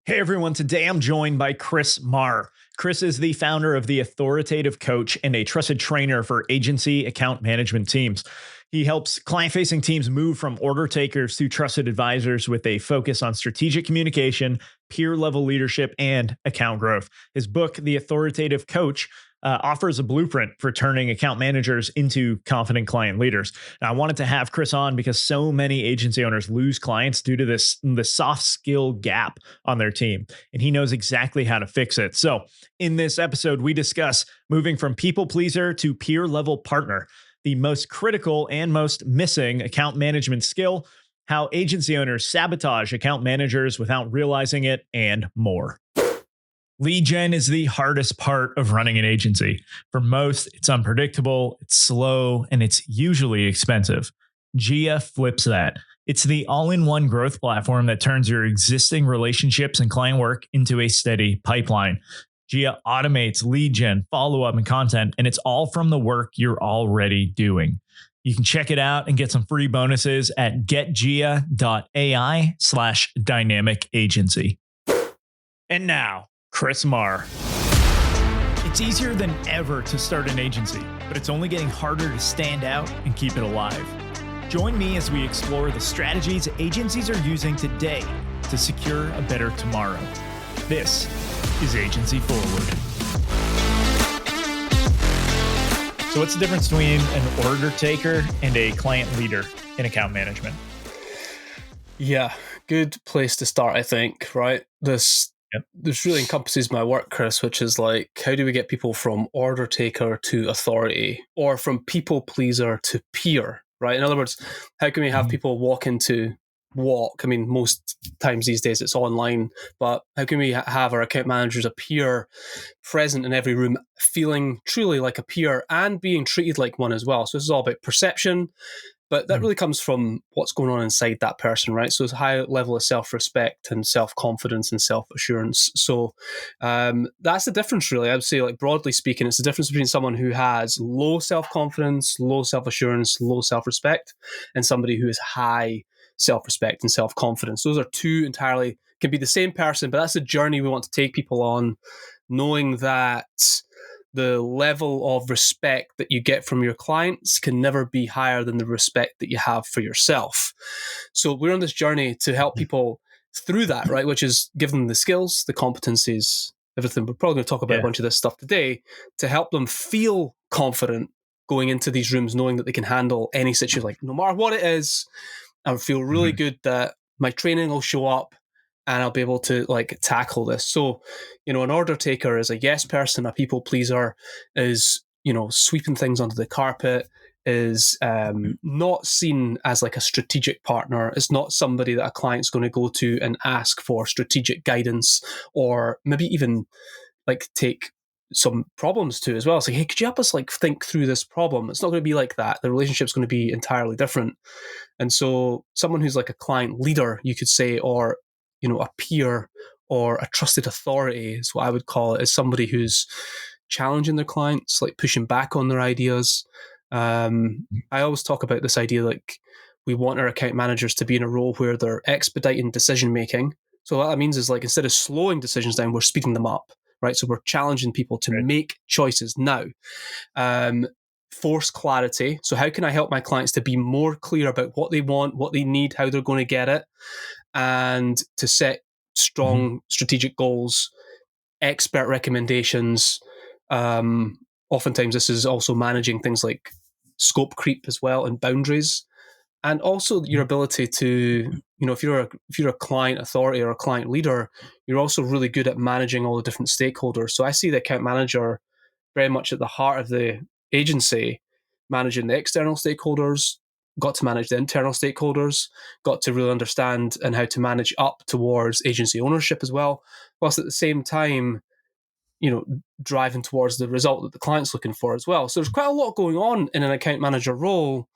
Hey everyone, today I'm joined by Chris Marr. Chris is the founder of the Authoritative Coach and a trusted trainer for agency account management teams. He helps client facing teams move from order takers to trusted advisors with a focus on strategic communication, peer level leadership, and account growth. His book, The Authoritative Coach, offers a blueprint for turning account managers into confident client leaders. Now, I wanted to have Chris on because so many agency owners lose clients due to the soft skill gap on their team, and he knows exactly how to fix it. So, in this episode, we discuss moving from people pleaser to peer level partner, the most critical and most missing account management skill, how agency owners sabotage account managers without realizing it, and more. Lead gen is the hardest part of running an agency. For most, it's unpredictable, it's slow, and it's usually expensive. Gia flips that. It's the all-in-one growth platform that turns your existing relationships and client work into a steady pipeline. Gia automates lead gen, follow-up, and content, and it's all from the work you're already doing. You can check it out and get some free bonuses at getgia.ai/dynamic agency. And now, Chris Marr. It's easier than ever to start an agency, but it's only getting harder to stand out and keep it alive. Join me as we explore the strategies agencies are using today to secure a better tomorrow. This is Agency Forward. So what's the difference between an order taker and a client leader in account management? Yeah, good place to start, I think, right? This really encompasses my work, Chris, which is like, how do we get people from order taker to authority, or from people pleaser to peer, right? In other words, how can we have people walk? I mean, most times these days it's online, but how can we have our account managers appear present in every room, feeling truly like a peer and being treated like one as well? So this is all about perception, but that really comes from what's going on inside that person, right? So it's a high level of self-respect and self-confidence and self-assurance. So that's the difference, really. I would say, like, broadly speaking, it's the difference between someone who has low self-confidence, low self-assurance, low self-respect, and somebody who is high self-respect and self-confidence. Those are two entirely, can be the same person, but that's the journey we want to take people on, knowing that the level of respect that you get from your clients can never be higher than the respect that you have for yourself. So we're on this journey to help people through that, right? Which is give them the skills, the competencies, everything. We're probably going to talk about a bunch of this stuff today to help them feel confident going into these rooms, knowing that they can handle any situation, like no matter what it is. I feel really good that my training will show up and I'll be able to like tackle this. So, an order taker is a yes person, a people pleaser is, sweeping things under the carpet, is not seen as like a strategic partner. It's not somebody that a client's going to go to and ask for strategic guidance, or maybe even like take some problems to as well. It's like, hey, could you help us like think through this problem? It's not going to be like that. The relationship's going to be entirely different. And so someone who's like a client leader, you could say, or, a peer or a trusted authority is what I would call it, is somebody who's challenging their clients, like pushing back on their ideas. I always talk about this idea, like we want our account managers to be in a role where they're expediting decision-making. So what that means is, like, instead of slowing decisions down, we're speeding them up, right? So we're challenging people to make choices now. Force clarity. So how can I help my clients to be more clear about what they want, what they need, how they're going to get it, and to set strong strategic goals, expert recommendations. Oftentimes this is also managing things like scope creep as well, and boundaries. And also your ability to, if you're a client authority or a client leader, you're also really good at managing all the different stakeholders. So I see the account manager very much at the heart of the agency, managing the external stakeholders, got to manage the internal stakeholders, got to really understand and how to manage up towards agency ownership as well, whilst at the same time, driving towards the result that the client's looking for as well. So there's quite a lot going on in an account manager role.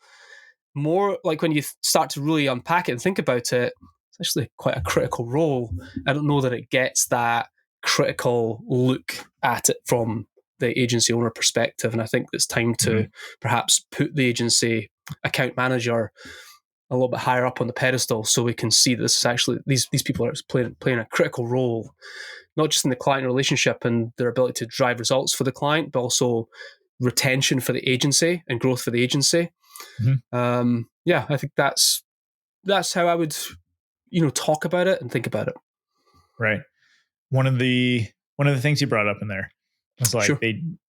More like when you start to really unpack it and think about it, it's actually quite a critical role. I don't know that it gets that critical look at it from the agency owner perspective. And I think it's time to perhaps put the agency account manager a little bit higher up on the pedestal, so we can see this is actually these people are playing a critical role, not just in the client relationship and their ability to drive results for the client, but also retention for the agency and growth for the agency. Yeah, I think that's how I would, talk about it and think about it. Right. One of the things you brought up in there was like Sure.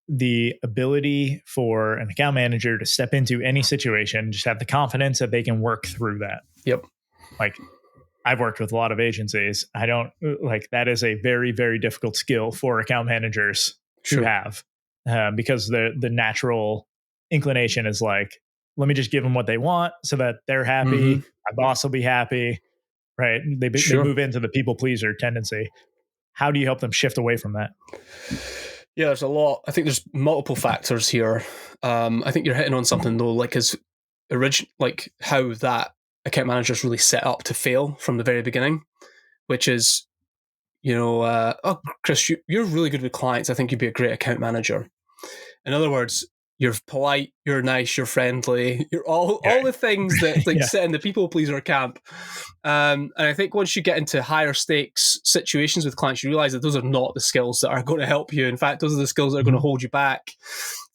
the ability for an account manager to step into any situation, just have the confidence that they can work through that. Yep. Like, I've worked with a lot of agencies. I don't like that is a very, very difficult skill for account managers to Sure. have, because the natural inclination is like, let me just give them what they want so that they're happy. My boss will be happy, right? They Sure. move into the people pleaser tendency. How do you help them shift away from that? Yeah, there's a lot. I think there's multiple factors here. I think you're hitting on something though, like like how that account manager is really set up to fail from the very beginning, which is, oh, Chris, you're really good with clients. I think you'd be a great account manager. In other words, you're polite, you're nice, you're friendly, you're all the things that sit in the people pleaser camp. And I think once you get into higher stakes situations with clients, you realize that those are not the skills that are going to help you. In fact, those are the skills that are going to hold you back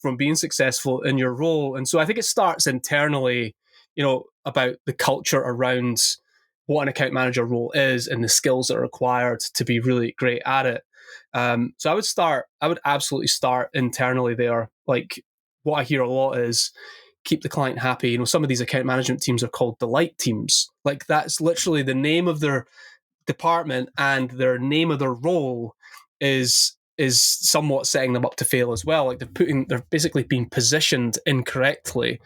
from being successful in your role. And so I think it starts internally, about the culture around what an account manager role is and the skills that are required to be really great at it. So I would absolutely start internally there. Like, what I hear a lot is keep the client happy. Some of these account management teams are called delight teams. Like, that's literally the name of their department, and their name of their role is somewhat setting them up to fail as well. Like, they're basically being positioned incorrectly.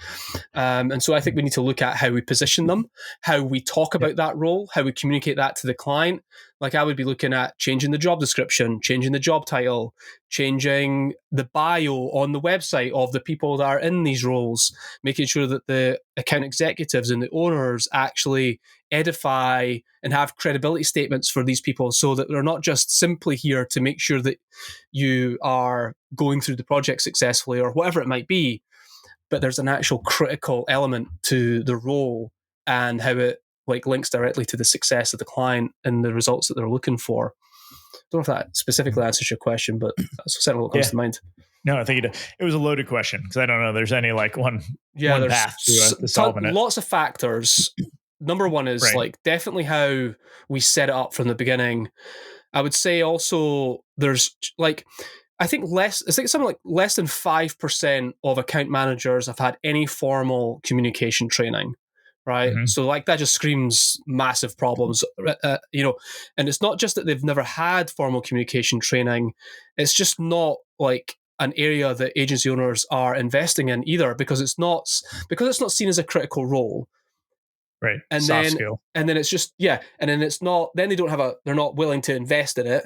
And so I think we need to look at how we position them, how we talk about that role, how we communicate that to the client. Like, I would be looking at changing the job description, changing the job title, changing the bio on the website of the people that are in these roles, making sure that the account executives and the owners actually edify and have credibility statements for these people, so that they're not just simply here to make sure that you are going through the project successfully or whatever it might be, but there's an actual critical element to the role and how it links directly to the success of the client and the results that they're looking for. I don't know if that specifically answers your question, but that's certainly what comes to mind. No, I think it was a loaded question because I don't know there's any one path to solving it. Lots of factors. Number one is definitely how we set it up from the beginning. I would say also there's I think something like less than 5% of account managers have had any formal communication training, right? So that just screams massive problems, and it's not just that they've never had formal communication training. It's just not an area that agency owners are investing in either, because it's not seen as a critical role. Right. And soft skill. And then it's just, and then it's not, then they're not willing to invest in it.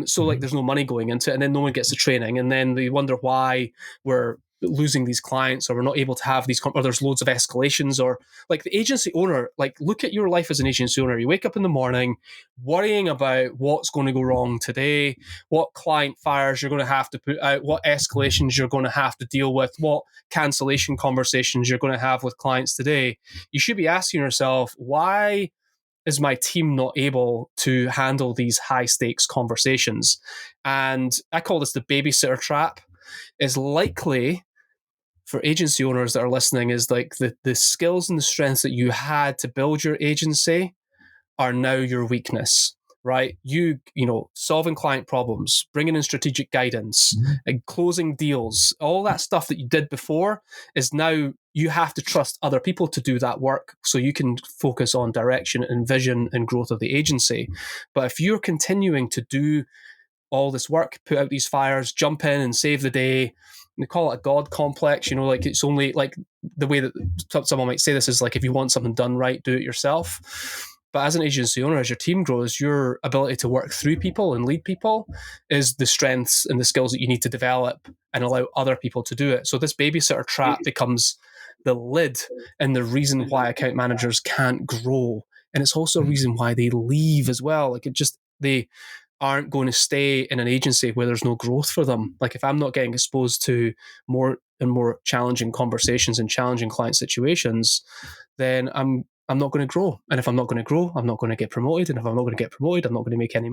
So there's no money going into it, and then no one gets the training. And then they wonder why we're losing these clients, or we're not able to have these, or there's loads of escalations, or the agency owner, look at your life as an agency owner. You wake up in the morning worrying about what's going to go wrong today, what client fires you're going to have to put out, what escalations you're going to have to deal with, what cancellation conversations you're going to have with clients today. You should be asking yourself, why is my team not able to handle these high stakes conversations? And I call this the babysitter trap. Is likely for agency owners that are listening is the skills and the strengths that you had to build your agency are now your weakness, right? Solving client problems, bringing in strategic guidance, and closing deals, all that stuff that you did before is now you have to trust other people to do that work so you can focus on direction and vision and growth of the agency. But if you're continuing to do all this work, put out these fires, jump in and save the day, they call it a God complex, it's only the way that someone might say this is if you want something done right, do it yourself. But as an agency owner, as your team grows, your ability to work through people and lead people is the strengths and the skills that you need to develop and allow other people to do it. So this babysitter trap becomes the lid and the reason why account managers can't grow. And it's also a reason why they leave as well. They aren't going to stay in an agency where there's no growth for them. If I'm not getting exposed to more and more challenging conversations and challenging client situations, then I'm I'm not going to grow. And if I'm not going to grow, I'm not going to get promoted. And if I'm not going to get promoted, I'm not going to make any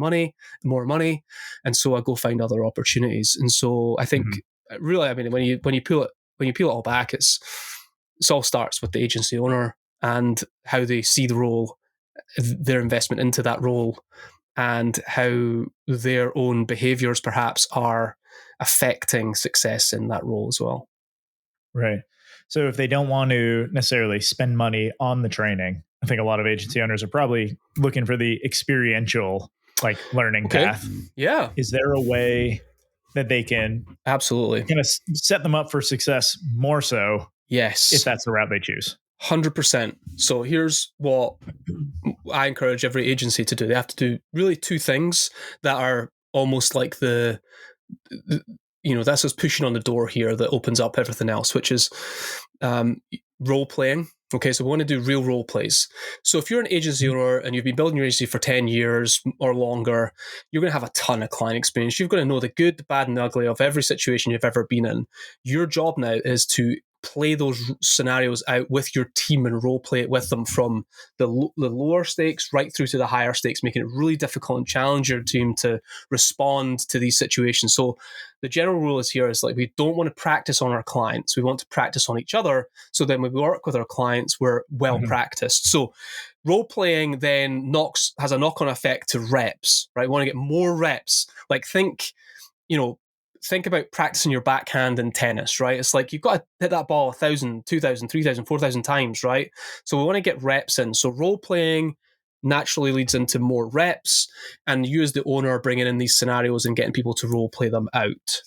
more money. And so I go find other opportunities. And so I think really, I mean, when you peel it all back, it all starts with the agency owner and how they see the role, their investment into that role, and how their own behaviors perhaps are affecting success in that role as well. Right. So if they don't want to necessarily spend money on the training, I think a lot of agency owners are probably looking for the experiential like learning path. Yeah. Is there a way that they can absolutely kind of set them up for success more so? Yes. If that's the route they choose. 100%. So here's what I encourage every agency to do. They have to do really two things that are almost like that's us pushing on the door here that opens up everything else, which is role playing. Okay, so we want to do real role plays. So if you're an agency owner and you've been building your agency for 10 years or longer, you're going to have a ton of client experience. You're going to know the good, the bad, and the ugly of every situation you've ever been in. Your job now is to play those scenarios out with your team and role play it with them from the lower stakes right through to the higher stakes, making it really difficult and challenge your team to respond to these situations. So the general rule is here we don't want to practice on our clients. We want to practice on each other. So then when we work with our clients, we're well practiced. So role playing then has a knock-on effect to reps, right? We want to get more reps. Like think about practicing your backhand in tennis, right? It's like you've got to hit that ball 1,000, 2,000, 3,000, 4,000 times, right? So we want to get reps in. So role playing naturally leads into more reps, and you as the owner bringing in these scenarios and getting people to role play them out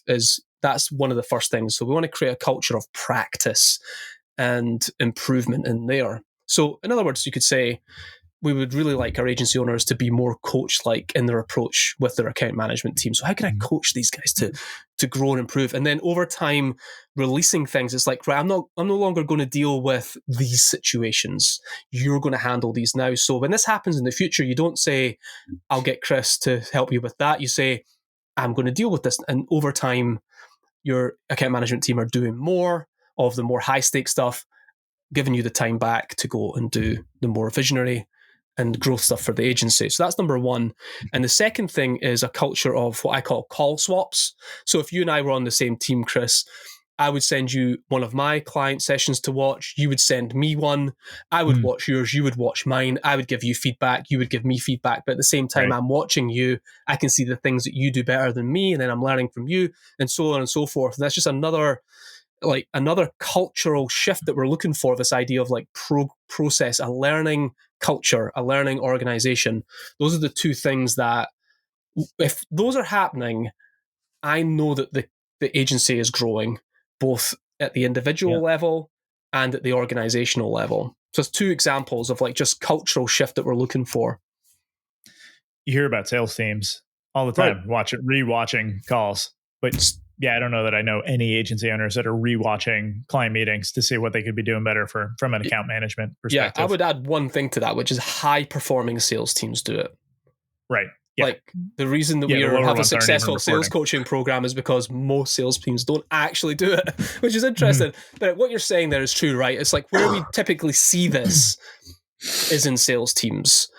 that's one of the first things. So we want to create a culture of practice and improvement in there. So in other words, you could say, we would really like our agency owners to be more coach-like in their approach with their account management team. So how can I coach these guys to grow and improve? And then over time, releasing things. It's like, right, I'm no longer going to deal with these situations. You're going to handle these now. So when this happens in the future, you don't say, I'll get Chris to help you with that. You say, I'm going to deal with this. And over time, your account management team are doing more of the more high-stakes stuff, giving you the time back to go and do the more visionary and growth stuff for the agency. So that's number one. And the second thing is a culture of what I call call swaps. So if you and I were on the same team, Chris, I would send you one of my client sessions to watch. You would send me one. I would watch yours. You would watch mine. I would give you feedback. You would give me feedback. But at the same time, I'm watching you. I can see the things that you do better than me. And then I'm learning from you and so on and so forth. And that's just another cultural shift that we're looking for, this idea of process, a learning culture, a learning organization. Those are the two things that, if those are happening, I know that the agency is growing, both at the individual level and at the organizational level. So it's two examples of just cultural shift that we're looking for. You hear about sales teams all the time, rewatching calls, but yeah, I don't know that I know any agency owners that are rewatching client meetings to see what they could be doing better from an account management perspective. Yeah, I would add one thing to that, which is high-performing sales teams do it. Right. Yeah. The reason that we have a successful sales coaching program is because most sales teams don't actually do it, which is interesting. But what you're saying there is true, right? It's where we typically see this is in sales teams.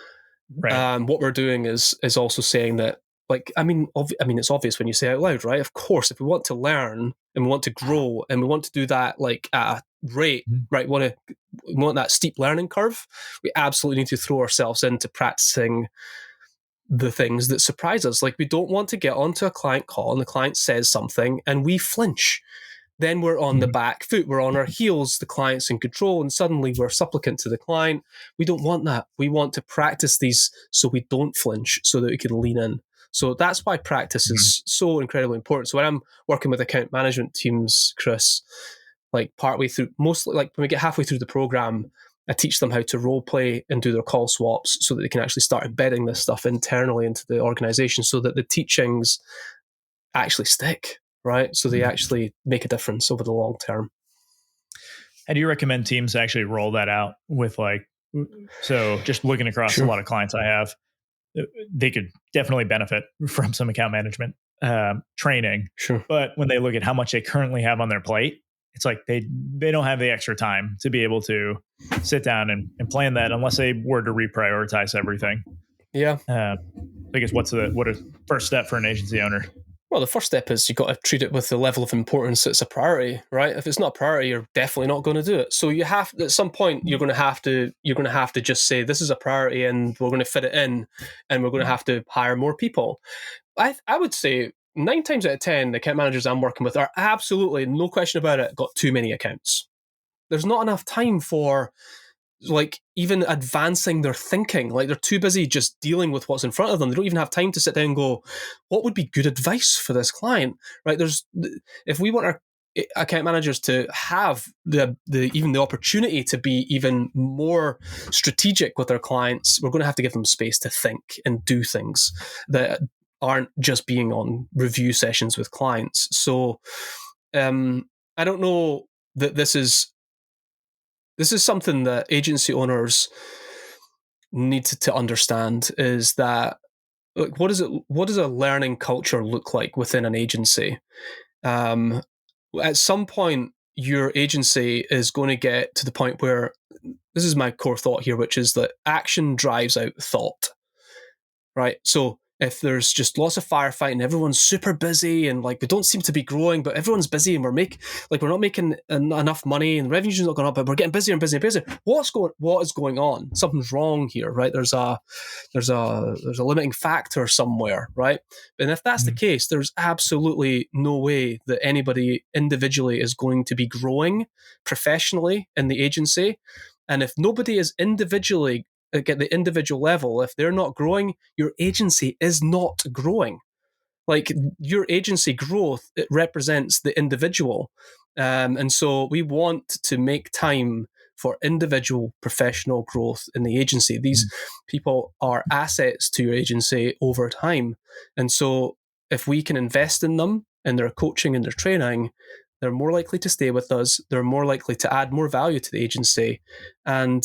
Right. What we're doing is also saying that, it's obvious when you say it out loud, right? Of course, if we want to learn and we want to grow and we want to do that at a rate, right? We want that steep learning curve. We absolutely need to throw ourselves into practicing the things that surprise us. We don't want to get onto a client call and the client says something and we flinch. Then we're on the back foot, we're on our heels, the client's in control, and suddenly we're supplicant to the client. We don't want that. We want to practice these so we don't flinch, so that we can lean in. So that's why practice is so incredibly important. So when I'm working with account management teams, Chris, partway through, mostly when we get halfway through the program, I teach them how to role play and do their call swaps so that they can actually start embedding this stuff internally into the organization so that the teachings actually stick, right? So they actually make a difference over the long term. How do you recommend teams actually roll that out with so just looking across a lot of clients I have, they could definitely benefit from some account management training. Sure. But when they look at how much they currently have on their plate, it's like they don't have the extra time to be able to sit down and plan that unless they were to reprioritize everything. Yeah. I guess what a first step for an agency owner? Well, the first step is you've got to treat it with the level of importance that's a priority, right? If it's not a priority, you're definitely not going to do it. So you have, at some point, you're going to have to just say, this is a priority and we're going to fit it in, and we're going to have to hire more people. I would say 9 times out of 10, the account managers I'm working with are absolutely, no question about it, got too many accounts. There's not enough time for like even advancing their thinking. Like they're too busy just dealing with what's in front of them. They don't even have time to sit down and go, what would be good advice for this client, right? If we want our account managers to have the even the opportunity to be even more strategic with their clients, we're going to have to give them space to think and do things that aren't just being on review sessions with clients. So I don't know that this is something that agency owners need to understand, is that, like, what does a learning culture look like within an agency? At some point, your agency is going to get to the point where, this is my core thought here, which is that action drives out thought, right? So if there's just lots of firefighting, everyone's super busy and like we don't seem to be growing, but everyone's busy and we're not making enough money and the revenue's not going up, but we're getting busier and busier and busier. What is going on? Something's wrong here, right? There's a limiting factor somewhere, right? And if that's the case, there's absolutely no way that anybody individually is going to be growing professionally in the agency. And if nobody is individually at the individual level, if they're not growing, your agency is not growing. Like your agency growth, it represents the individual. And so we want to make time for individual professional growth in the agency. These people are assets to your agency over time. And so if we can invest in them, in their coaching and their training, they're more likely to stay with us. They're more likely to add more value to the agency. And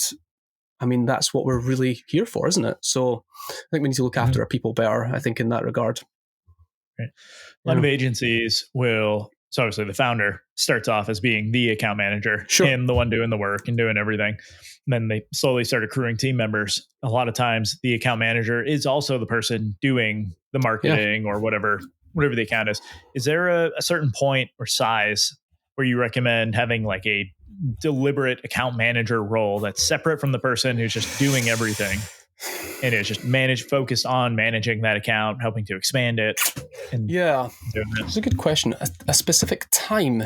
I mean, that's what we're really here for, isn't it? So I think we need to look after our people better, I think, in that regard. Right. A lot of agencies will, so obviously the founder starts off as being the account manager, Sure, and the one doing the work and doing everything. And then they slowly start accruing team members. A lot of times the account manager is also the person doing the marketing or whatever the account is. Is there a certain point or size where you recommend having like a deliberate account manager role that's separate from the person who's just doing everything and is just focused on managing that account, helping to expand it? And it's a good question. A specific time?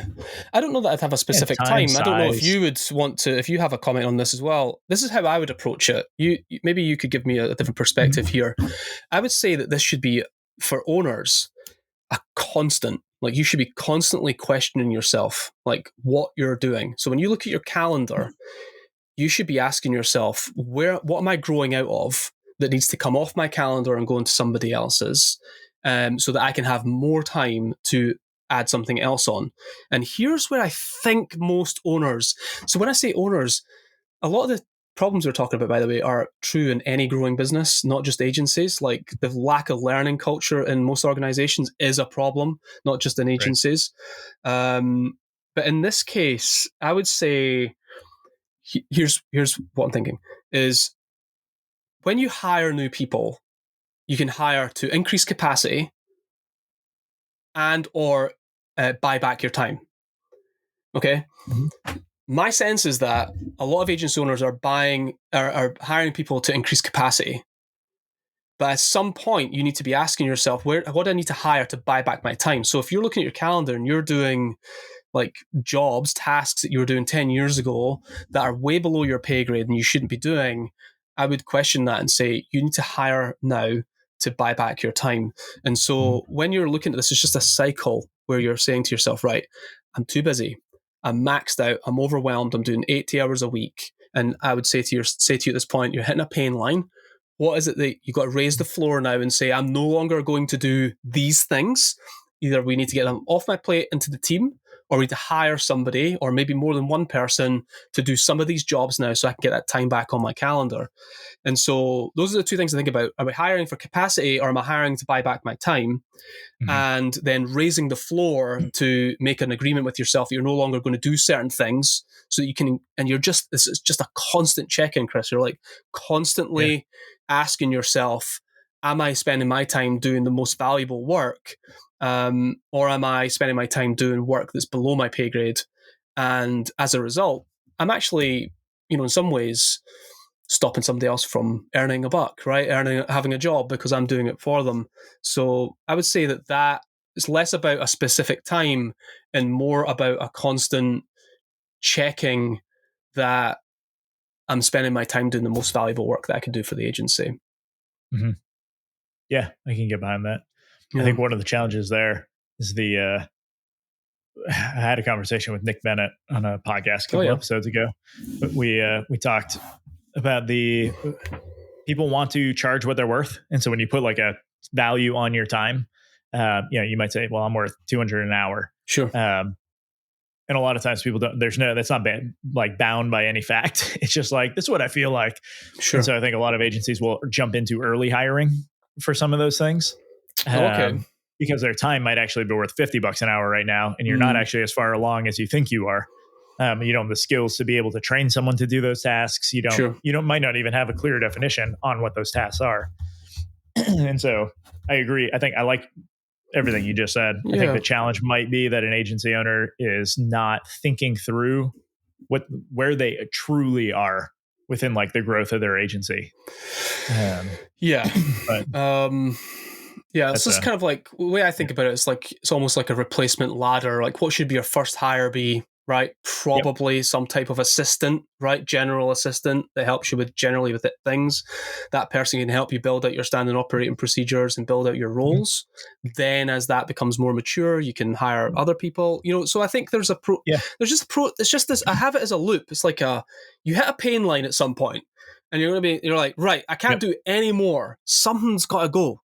I don't know that I'd have a specific time. Size. I don't know if you would want to, if you have a comment on this as well. This is how I would approach it. Maybe you could give me a different perspective here. I would say that this should be, for owners, a constant. Like you should be constantly questioning yourself, like what you're doing. So when you look at your calendar, you should be asking yourself, what am I growing out of that needs to come off my calendar and go into somebody else's, so that I can have more time to add something else on. And here's where I think most owners, so when I say owners, a lot of the problems we're talking about, by the way, are true in any growing business, not just agencies. Like the lack of learning culture in most organizations is a problem, not just in agencies. Right. But in this case, I would say, here's what I'm thinking, is when you hire new people, you can hire to increase capacity and or buy back your time. Okay? My sense is that a lot of agency owners are hiring people to increase capacity. But at some point, you need to be asking yourself, what do I need to hire to buy back my time? So if you're looking at your calendar and you're doing like tasks that you were doing 10 years ago that are way below your pay grade and you shouldn't be doing, I would question that and say, you need to hire now to buy back your time. And so when you're looking at this, it's just a cycle where you're saying to yourself, right, I'm too busy. I'm maxed out. I'm overwhelmed. I'm doing 80 hours a week. And I would say to you at this point, you're hitting a pain line. What is it that you've got to raise the floor now and say, I'm no longer going to do these things. Either we need to get them off my plate into the team, or we need to hire somebody, or maybe more than one person to do some of these jobs now, so I can get that time back on my calendar. And so those are the two things I think about. Am I hiring for capacity, or am I hiring to buy back my time? Mhm. And then raising the floor to make an agreement with yourself that you're no longer going to do certain things, so that you can, and this is just a constant check-in, Chris. You're like Yeah. constantly asking yourself, am I spending my time doing the most valuable work? Or am I spending my time doing work that's below my pay grade? And as a result, I'm actually, in some ways, stopping somebody else from earning a buck, right? Having a job because I'm doing it for them. So I would say that is less about a specific time and more about a constant checking that I'm spending my time doing the most valuable work that I can do for the agency. Mhm. Yeah, I can get behind that. I Yeah. think one of the challenges there is I had a conversation with Nick Bennett on a podcast a Oh couple yeah. episodes ago, but we talked about the people want to charge what they're worth, and so when you put like a value on your time, you might say, well, I'm worth 200 an hour. Sure. And a lot of times people don't, that's not like bound by any fact. It's just like, this is what I feel like. And Sure. so I think a lot of agencies will jump into early hiring for some of those things. Okay. Because their time might actually be worth $50 an hour right now. And you're not Mm, actually as far along as you think you are. You don't have the skills to be able to train someone to do those tasks. sure. Might not even have a clear definition on what those tasks are. And so I agree. I think I like everything you just said. I think Yeah. the challenge might be that an agency owner is not thinking through where they truly are within like the growth of their agency. Yeah. But Yeah, it's that's just kind of like the way I think about it. It's like it's almost like a replacement ladder. Like, what should your first hire be? Right, yep. probably some type of assistant, right, general assistant that helps you with things. That person can help you build out your standard operating procedures and build out your Mhm. roles. Then, as that becomes more mature, you can hire other people. So I think there's a pro. Yeah. There's just a pro. It's just this. I have it as a loop. It's like you hit a pain line at some point, and you're like, right, I can't Yep. do any more. Something's got to go.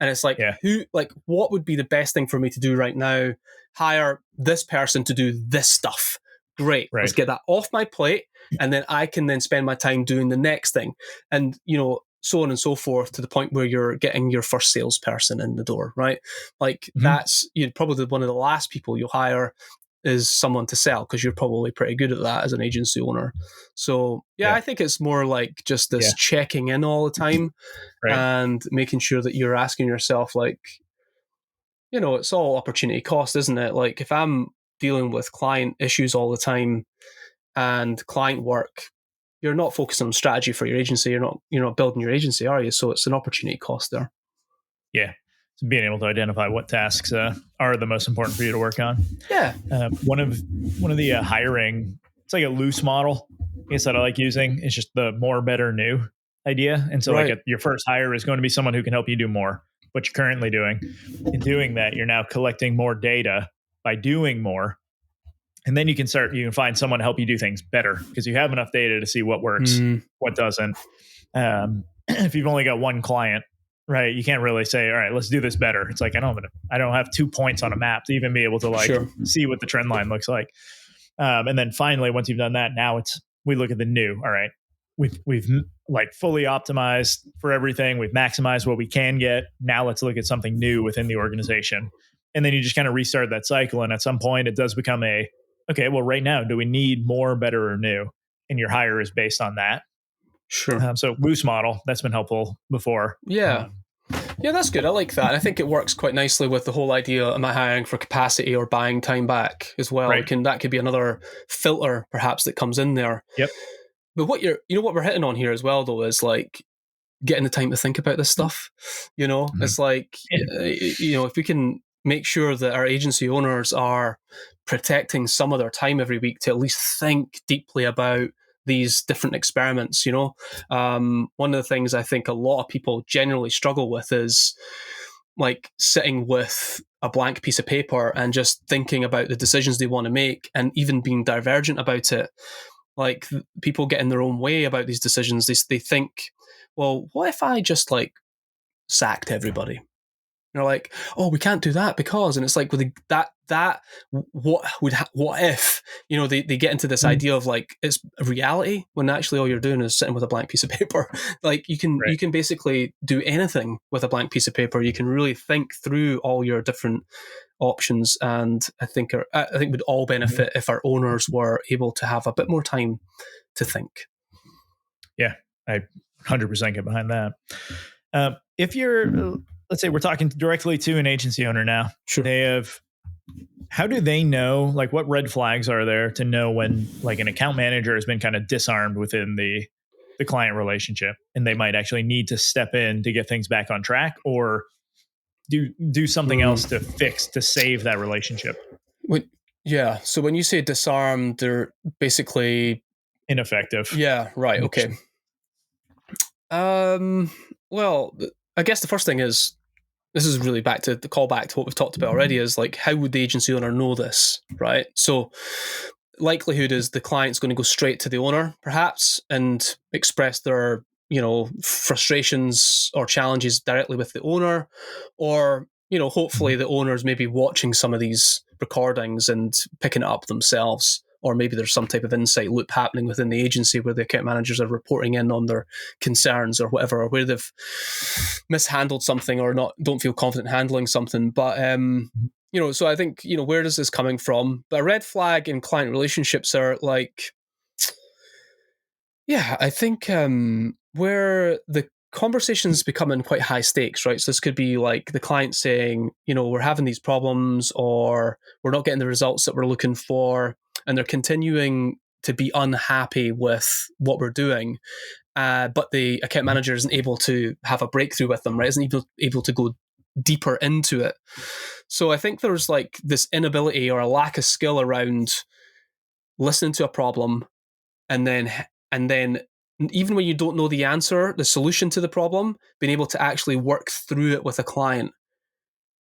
And it's like, Yeah. what would be the best thing for me to do right now? Hire this person to do this stuff. Great. Let's Right. get that off my plate. And then I can then spend my time doing the next thing. And, so on and so forth, to the point where you're getting your first salesperson in the door, right? Like Mhm. you'd probably one of the last people you'll hire is someone to sell, because you're probably pretty good at that as an agency owner. So yeah, Yeah. I think it's more like just this Yeah. checking in all the time Right. and making sure that you're asking yourself, like, it's all opportunity cost, isn't it? Like, if I'm dealing with client issues all the time and client work, you're not focusing on strategy for your agency. You're not building your agency, are you? So it's an opportunity cost there. Yeah. So being able to identify what tasks are the most important for you to work on. Yeah. One of the hiring, it's like a loose model, I guess, that I like using. It's just the more, better, new idea. And so Right. your first hire is going to be someone who can help you do more, what you're currently doing. In doing that, you're now collecting more data by doing more. And then you can find someone to help you do things better, because you have enough data to see what works, what doesn't. If you've only got one client, right, you can't really say, all right, let's do this better. It's like, I don't have 2 points on a map to even be able to like Sure. see what the trend line looks like. And then finally, once you've done that, now we look at the new. All right, we've like fully optimized for everything. We've maximized what we can get. Now let's look at something new within the organization. And then you just kind of restart that cycle. And at some point, it does become okay, well, right now, do we need more, better, or new? And your hire is based on that. Sure. So loose model, that's been helpful before. Yeah. Yeah, that's good. I like that. I think it works quite nicely with the whole idea: am I hiring for capacity or buying time back as well? Right. That could be another filter perhaps that comes in there. Yep. But what we're hitting on here as well, though, is like getting the time to think about this stuff. Mm-hmm. It's like, Yeah. if we can make sure that our agency owners are protecting some of their time every week to at least think deeply about these different experiments. One of the things I think a lot of people generally struggle with is like sitting with a blank piece of paper and just thinking about the decisions they want to make, and even being divergent about it. Like, people get in their own way about these decisions. They think, well, what if I just like sacked everybody? You're like, oh, we can't do that because, and it's like with what if, they get into this idea of like it's a reality when actually all you're doing is sitting with a blank piece of paper. Like you can basically do anything with a blank piece of paper. You can really think through all your different options, and I think would all benefit if our owners were able to have a bit more time to think. Yeah, I 100% get behind that. If you're, let's say we're talking directly to an agency owner now, Sure. How do they know, like what red flags are there to know when like an account manager has been kind of disarmed within the client relationship and they might actually need to step in to get things back on track or do something else to save that relationship? Yeah. So when you say disarm, they're basically ineffective. Yeah. Right. Okay. Well, I guess the first thing is, this is really back to the callback to what we've talked about already, is like, how would the agency owner know this, right? So likelihood is the client's going to go straight to the owner, perhaps, and express their, frustrations or challenges directly with the owner, or, hopefully the owner's maybe watching some of these recordings and picking it up themselves. Or maybe there's some type of insight loop happening within the agency where the account managers are reporting in on their concerns or whatever, or where they've mishandled something or don't feel confident handling something. But so I think, where is this coming from? But a red flag in client relationships are like, yeah, I think where the conversation's becoming quite high stakes, right? So this could be like the client saying, we're having these problems, or we're not getting the results that we're looking for, and they're continuing to be unhappy with what we're doing. But the account manager isn't able to have a breakthrough with them, right? Isn't able to go deeper into it. So I think there's like this inability or a lack of skill around listening to a problem, and then even when you don't know the answer, the solution to the problem, being able to actually work through it with a client.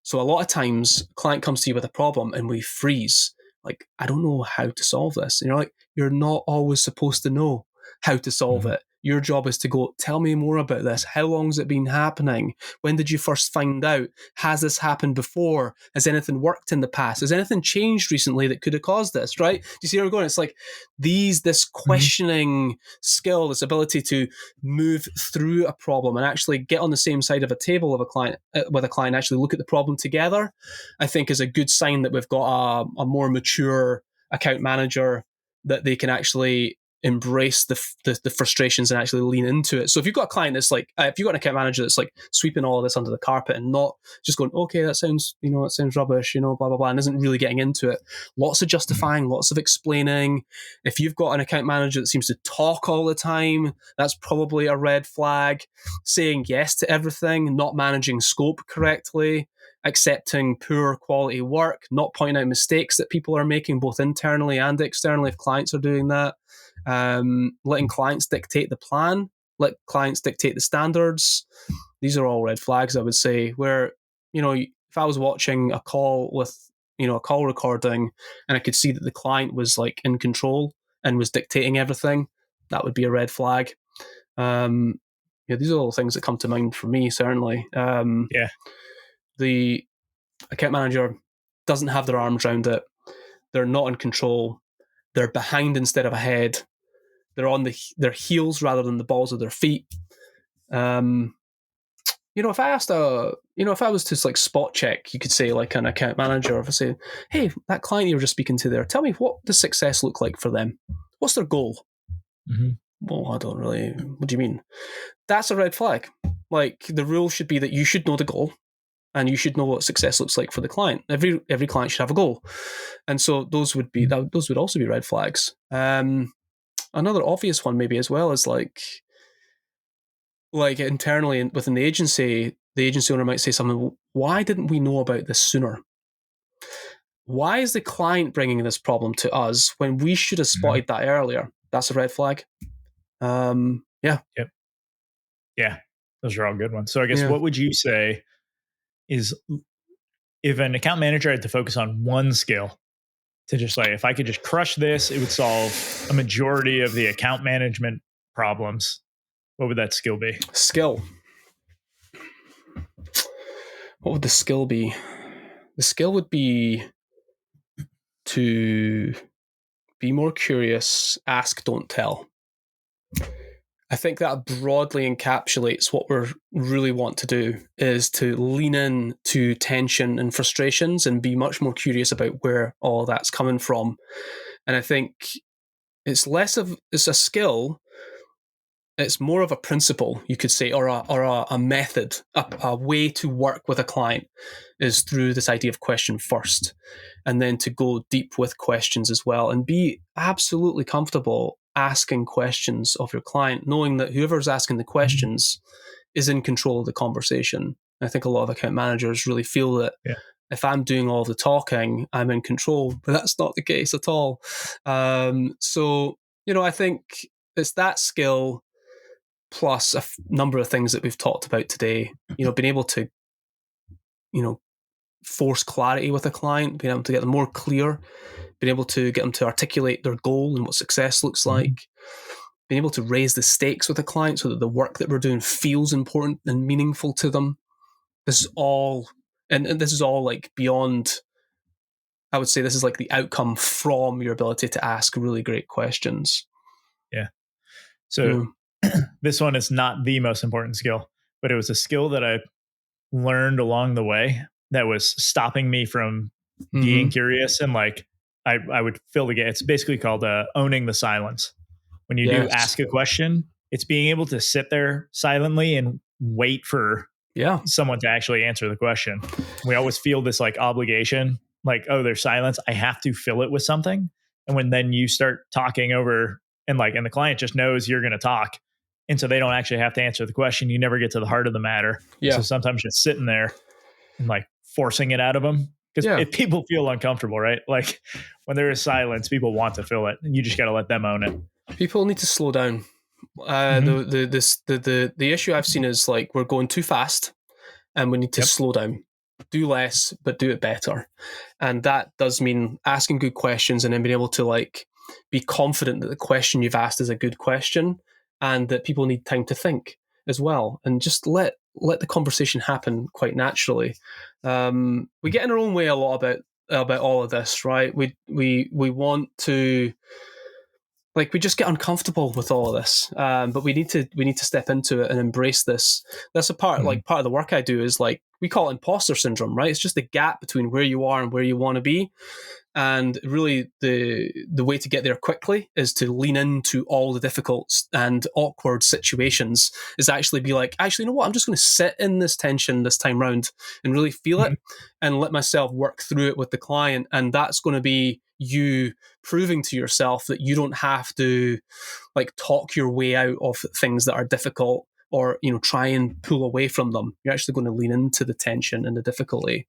So a lot of times, a client comes to you with a problem and we freeze. Like, I don't know how to solve this. And you're like, you're not always supposed to know how to solve it. Your job is to go, tell me more about this. How long has it been happening? When did you first find out? Has this happened before? Has anything worked in the past? Has anything changed recently that could have caused this, right? Do you see where we're going? It's like this questioning skill, this ability to move through a problem and actually get on the same side of a table of a client with a client, actually look at the problem together, I think is a good sign that we've got a more mature account manager, that they can actually embrace the frustrations and actually lean into it. So if you've got a client that's like, if you've got an account manager that's like sweeping all of this under the carpet and not just going, okay, that sounds rubbish, blah, blah, blah, and isn't really getting into it, lots of justifying, lots of explaining. If you've got an account manager that seems to talk all the time, that's probably a red flag. Saying yes to everything, not managing scope correctly, accepting poor quality work, not pointing out mistakes that people are making both internally and externally if clients are doing that, letting clients dictate the plan, let clients dictate the standards. These are all red flags, I would say, where, if I was watching a call with, a call recording and I could see that the client was like in control and was dictating everything, that would be a red flag. These are all things that come to mind for me, certainly. The account manager doesn't have their arms around it. They're not in control. They're behind instead of ahead. They're on their heels rather than the balls of their feet. If I asked if I was to like spot check, you could say like an account manager, if I say, hey, that client you were just speaking to there, tell me, what does success look like for them? What's their goal? Well, I don't really. What do you mean? That's a red flag. Like, the rule should be that you should know the goal, and you should know what success looks like for the client. Every client should have a goal, and so those would also be red flags. Another obvious one maybe as well is like internally within the agency owner might say something. Why didn't we know about this sooner? Why is the client bringing this problem to us when we should have spotted that earlier? That's a red flag. Yeah. Yep. Yeah. Those are all good ones. So I guess what would you say is, if an account manager had to focus on one skill to just like, if I could just crush this, it would solve a majority of the account management problems, what would that skill be? Skill. What would the skill be? The skill would be to be more curious, ask, don't tell. I think that broadly encapsulates what we really want to do, is to lean in to tension and frustrations and be much more curious about where all that's coming from. And I think it's a skill, it's more of a principle, you could say, or a method, a way to work with a client is through this idea of question first, and then to go deep with questions as well, and be absolutely comfortable asking questions of your client, knowing that whoever's asking the questions is in control of the conversation. I think a lot of account managers really feel that Yeah. if I'm doing all the talking, I'm in control, but that's not the case at all. So, I think it's that skill plus a number of things that we've talked about today, being able to, force clarity with a client, being able to get them more clear, being able to get them to articulate their goal and what success looks like, being able to raise the stakes with a client so that the work that we're doing feels important and meaningful to them. This is all, and this is all like beyond, I would say this is like the outcome from your ability to ask really great questions. Yeah. So this one is not the most important skill, but it was a skill that I learned along the way that was stopping me from being curious. And like, I would fill the gap. It's basically called owning the silence. When you do ask a question, it's being able to sit there silently and wait for someone to actually answer the question. We always feel this like obligation, like, oh, there's silence, I have to fill it with something. And when then you start talking over and the client just knows you're going to talk, and so they don't actually have to answer the question, you never get to the heart of the matter. So sometimes just sitting there and like forcing it out of them, because if people feel uncomfortable, right? Like when there is silence, people want to fill it, and you just got to let them own it. People need to slow down. The issue I've seen is like we're going too fast, and we need to slow down, do less, but do it better. And that does mean asking good questions and then being able to like be confident that the question you've asked is a good question, and that people need time to think as well, and just let the conversation happen quite naturally. We get in our own way a lot about all of this, right? We want to, like, we just get uncomfortable with all of this, but we need to step into it and embrace this. That's a part, like part of the work I do is like we call it imposter syndrome, right? It's just the gap between where you are and where you want to be. And really, the way to get there quickly is to lean into all the difficult and awkward situations. Is actually be like, actually, you know what? I'm just going to sit in this tension this time round and really feel it, and let myself work through it with the client. And that's going to be you proving to yourself that you don't have to like talk your way out of things that are difficult, or try and pull away from them. You're actually going to lean into the tension and the difficulty.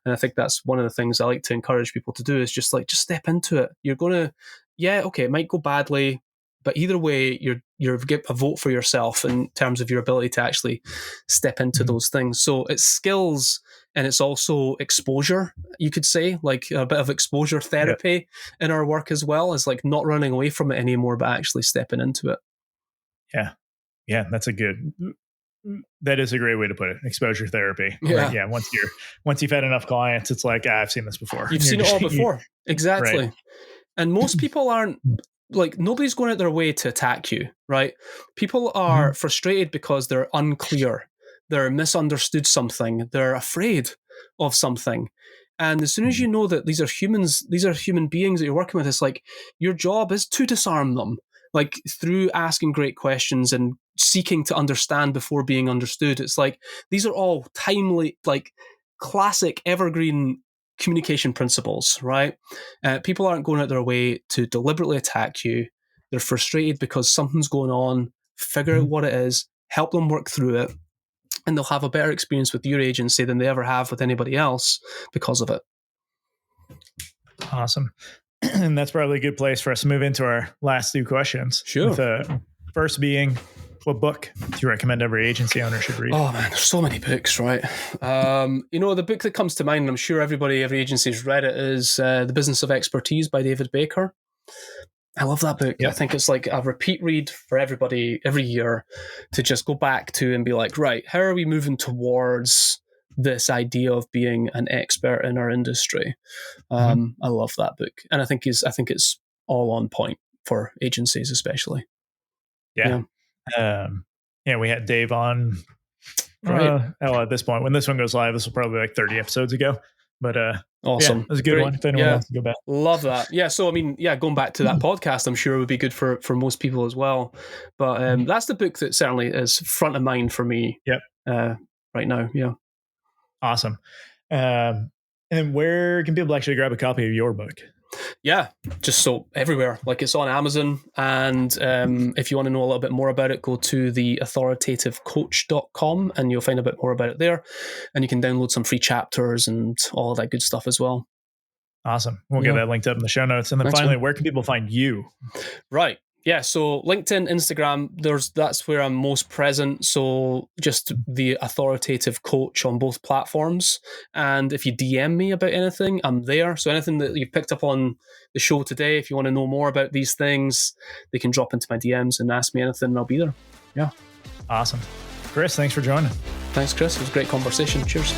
And I think that's one of the things I like to encourage people to do, is just step into it. You're going to, it might go badly, but either way, you're get a vote for yourself in terms of your ability to actually step into those things. So it's skills, and it's also exposure, you could say, like a bit of exposure therapy in our work as well, as like not running away from it anymore, but actually stepping into it. Yeah, that is a great way to put it. Exposure therapy. Yeah. Right? Once you've had enough clients, it's like, I've seen this before. You've seen it all before. Exactly. Right. And most people aren't, like, nobody's going out their way to attack you, right? People are frustrated because they're unclear. They're misunderstood something. They're afraid of something. And as soon as you know that these are humans, these are human beings that you're working with, it's like your job is to disarm them, like through asking great questions and seeking to understand before being understood. It's like these are all timely, like classic evergreen communication principles, right? People aren't going out their way to deliberately attack you. They're frustrated because something's going on. Figure out what it is, help them work through it, and they'll have a better experience with your agency than they ever have with anybody else because of it. Awesome. And that's probably a good place for us to move into our last two questions. Sure. With first being, what book do you recommend every agency owner should read? Oh man, there's so many books, right? The book that comes to mind, and I'm sure every agency's read it, is The Business of Expertise by David Baker. I love that book. Yep. I think it's like a repeat read for everybody every year to just go back to and be like, right, how are we moving towards this idea of being an expert in our industry. I love that book, and I think it's all on point for agencies, especially. Yeah. We had Dave on. Right. At this point, when this one goes live, this will probably be like 30 episodes ago. But awesome. It was a good one. If anyone wants to go back, love that. Yeah. So I mean, going back to that podcast, I'm sure it would be good for most people as well. But that's the book that certainly is front of mind for me. Yep. Right now. Yeah. Awesome. And where can people actually grab a copy of your book? Yeah, just so everywhere. Like, it's on Amazon. And if you want to know a little bit more about it, go to the authoritativecoach.com and you'll find a bit more about it there. And you can download some free chapters and all of that good stuff as well. Awesome. We'll get that linked up in the show notes. And then finally, where can people find you? Right. Yeah, so LinkedIn, Instagram, that's where I'm most present. So just the Authoritative Coach on both platforms. And if you DM me about anything, I'm there. So anything that you picked up on the show today, if you want to know more about these things, they can drop into my DMs and ask me anything and I'll be there. Yeah. Awesome. Chris, thanks for joining. Thanks, Chris. It was a great conversation. Cheers.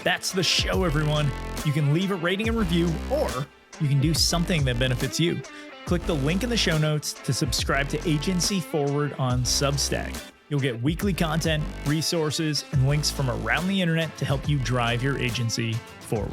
That's the show, everyone. You can leave a rating and review, or you can do something that benefits you. Click the link in the show notes to subscribe to Agency Forward on Substack. You'll get weekly content, resources, and links from around the internet to help you drive your agency forward.